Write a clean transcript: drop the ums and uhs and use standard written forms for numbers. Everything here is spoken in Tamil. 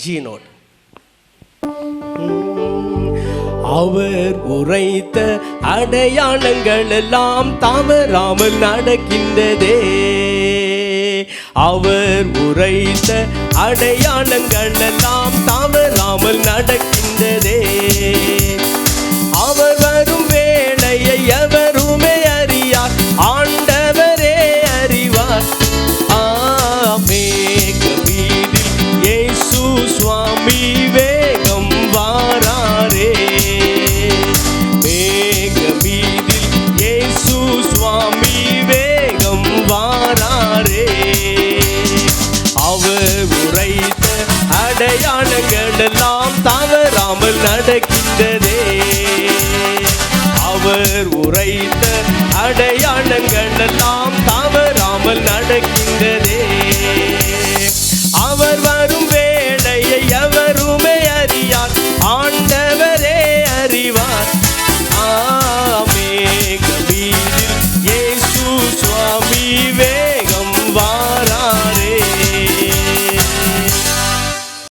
ஜீனோட். அவர் உரைத்த அடையாளங்கள் எல்லாம் தவறாமல் நடக்கின்றதே. அவர் உரைத்த அடையாளங்கள் எல்லாம் தவறாமல் நடக்கின்றதே. அவர் வரும் வேளையை எவருமே அறியார், ஆண்டவரே அறிவார். மேகமீதில் இயேசு சுவாமி வேகம் வாராரே. மேகமீதில் இயேசு சுவாமி வேகம் வாராரே. அவர் உரைத்த அடையாளங்கள் எல்லாம் தவறாமல் நடக்கின்றதே. அவர் உரைத்த அடையாளங்கள்